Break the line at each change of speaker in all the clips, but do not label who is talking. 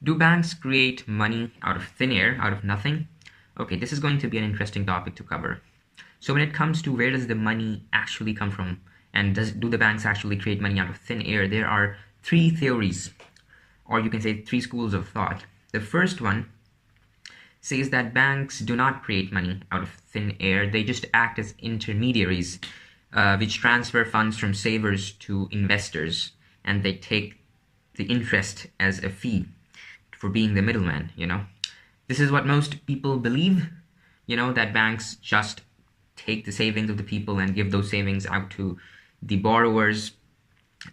Do banks create money out of thin air, out of nothing? Okay, this is going to be an interesting topic to cover. So when it comes to where does the money actually come from, and do the banks actually create money out of thin air, there are three theories, or you can say three schools of thought. The first one says that banks do not create money out of thin air. They just act as intermediaries, which transfer funds from savers to investors, and they take the interest as a fee for being the middleman, This is what most people believe, that banks just take the savings of the people and give those savings out to the borrowers,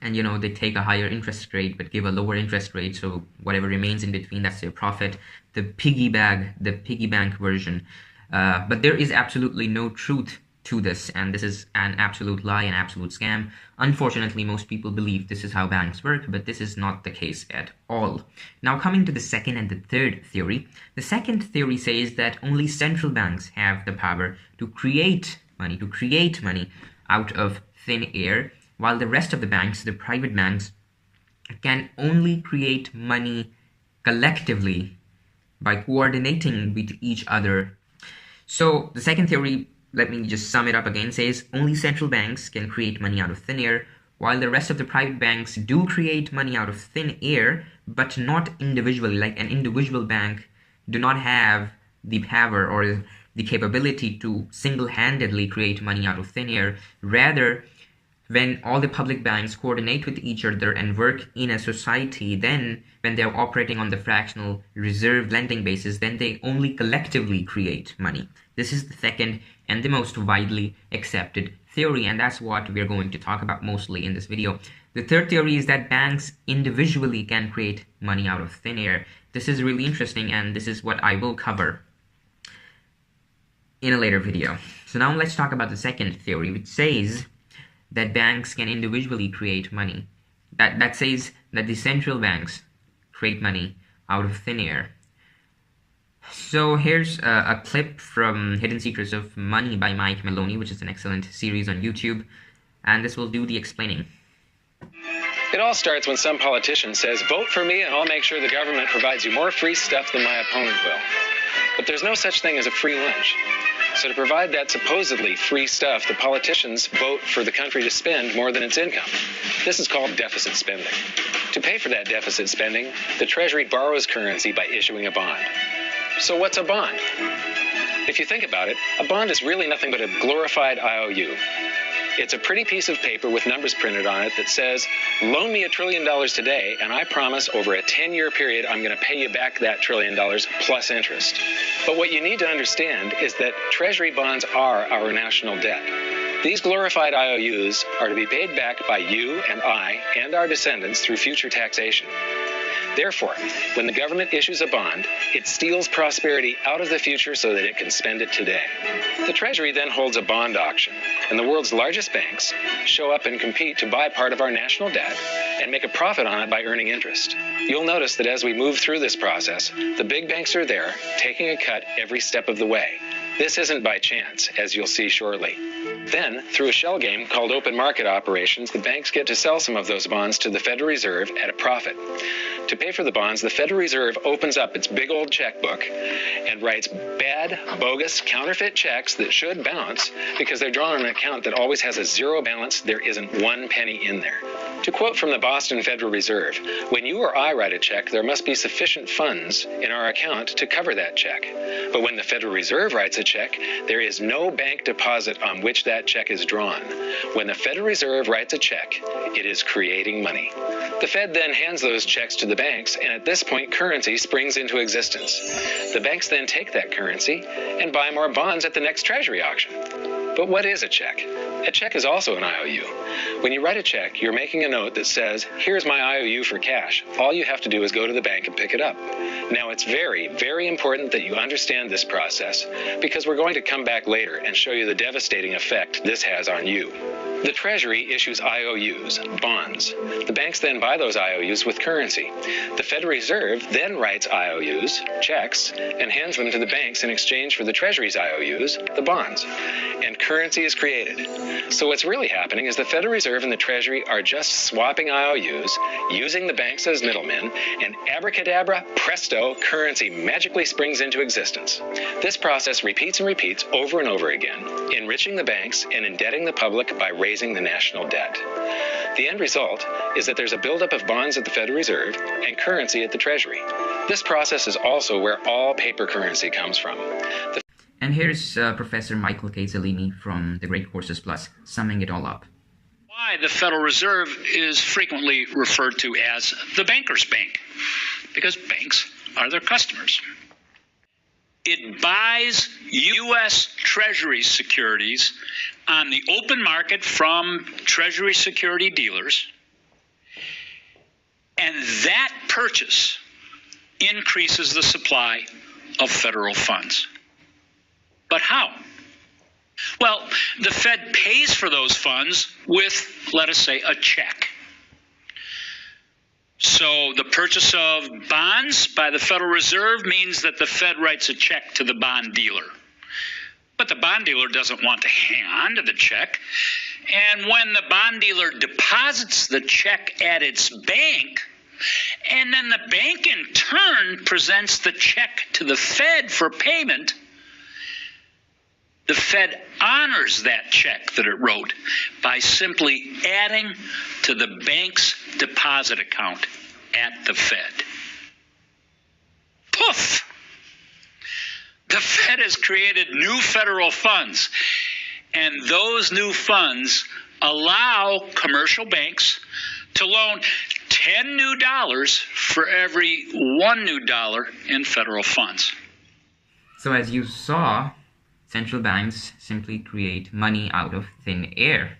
and they take a higher interest rate but give a lower interest rate, so whatever remains in between, that's their profit. The piggy bank version. But there is absolutely no truth to this, and this is an absolute lie, an absolute scam. Unfortunately, most people believe this is how banks work, but this is not the case at all. Now, coming to the second and the third theory. The second theory says that only central banks have the power to create money out of thin air, while the rest of the banks, the private banks, can only create money collectively by coordinating with each other. So the second theory, let me just sum it up again, says only central banks can create money out of thin air, while the rest of the private banks do create money out of thin air, but not individually. Like an individual bank do not have the power or the capability to single-handedly create money out of thin air. Rather, when all the public banks coordinate with each other and work in a society, then when they're operating on the fractional reserve lending basis, then they only collectively create money. This is the second and the most widely accepted theory, and that's what we're going to talk about mostly in this video. The third theory is that banks individually can create money out of thin air. This is really interesting, and this is what I will cover in a later video. So now let's talk about the second theory, which says that banks can individually create money. That says that the central banks create money out of thin air. So here's a clip from Hidden Secrets of Money by Mike Maloney, which is an excellent series on YouTube, and this will do the explaining.
It all starts when some politician says, "Vote for me and I'll make sure the government provides you more free stuff than my opponent will." But there's no such thing as a free lunch. So to provide that supposedly free stuff, the politicians vote for the country to spend more than its income. This is called deficit spending. To pay for that deficit spending, the Treasury borrows currency by issuing a bond. So what's a bond? If you think about it, a bond is really nothing but a glorified IOU. It's a pretty piece of paper with numbers printed on it that says, loan me $1 trillion today, and I promise over a 10-year period I'm going to pay you back that $1 trillion plus interest. But what you need to understand is that Treasury bonds are our national debt. These glorified IOUs are to be paid back by you and I and our descendants through future taxation. Therefore, when the government issues a bond, it steals prosperity out of the future so that it can spend it today. The Treasury then holds a bond auction, and the world's largest banks show up and compete to buy part of our national debt and make a profit on it by earning interest. You'll notice that as we move through this process, the big banks are there, taking a cut every step of the way. This isn't by chance, as you'll see shortly. Then, through a shell game called open market operations, the banks get to sell some of those bonds to the Federal Reserve at a profit. To pay for the bonds, the Federal Reserve opens up its big old checkbook and writes bad, bogus, counterfeit checks that should bounce because they're drawn on an account that always has a zero balance. There isn't one penny in there. To quote from the Boston Federal Reserve, when you or I write a check, there must be sufficient funds in our account to cover that check. But when the Federal Reserve writes a check, there is no bank deposit on which that check is drawn. When the Federal Reserve writes a check, it is creating money. The Fed then hands those checks to the banks, and at this point, currency springs into existence. The banks then take that currency and buy more bonds at the next Treasury auction. But what is a check? A check is also an IOU. When you write a check, you're making a note that says, here's my IOU for cash. All you have to do is go to the bank and pick it up. Now, it's very, very important that you understand this process because we're going to come back later and show you the devastating effect this has on you. The Treasury issues IOUs, bonds. The banks then buy those IOUs with currency. The Federal Reserve then writes IOUs, checks, and hands them to the banks in exchange for the Treasury's IOUs, the bonds. And currency is created. So what's really happening is the Federal Reserve and the Treasury are just swapping IOUs, using the banks as middlemen, and abracadabra, presto, currency magically springs into existence. This process repeats and repeats over and over again, enriching the banks and indebting the public by raising the national debt. The end result is that there's a buildup of bonds at the Federal Reserve and currency at the Treasury. This process is also where all paper currency comes from.
And here's Professor Michael K. Salemi from the Great Courses Plus, summing it all up.
Why the Federal Reserve is frequently referred to as the banker's bank, because banks are their customers. It buys U.S. Treasury securities on the open market from Treasury security dealers, and that purchase increases the supply of federal funds. But how? Well, the Fed pays for those funds with, let us say, a check. So the purchase of bonds by the Federal Reserve means that the Fed writes a check to the bond dealer. But the bond dealer doesn't want to hang on to the check. And when the bond dealer deposits the check at its bank, and then the bank in turn presents the check to the Fed for payment, the Fed honors that check that it wrote by simply adding to the bank's deposit account at the Fed. Poof! The Fed has created new federal funds, and those new funds allow commercial banks to loan $10 new for every $1 new in federal funds.
So as you saw, central banks simply create money out of thin air.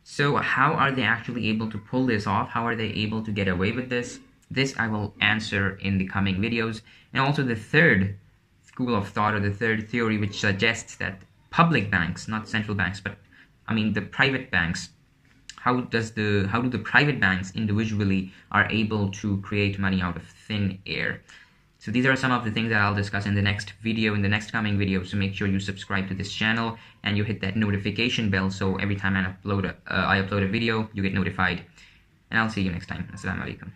So how are they actually able to pull this off? How are they able to get away with this? This I will answer in the coming videos. And also the third school of thought, or the third theory, which suggests that public banks, not central banks, but I mean the private banks, how do the private banks individually are able to create money out of thin air? So these are some of the things that I'll discuss in the next video, in the next coming video. So make sure you subscribe to this channel and you hit that notification bell, so every time I upload a video, you get notified. And I'll see you next time. Assalamu alaikum.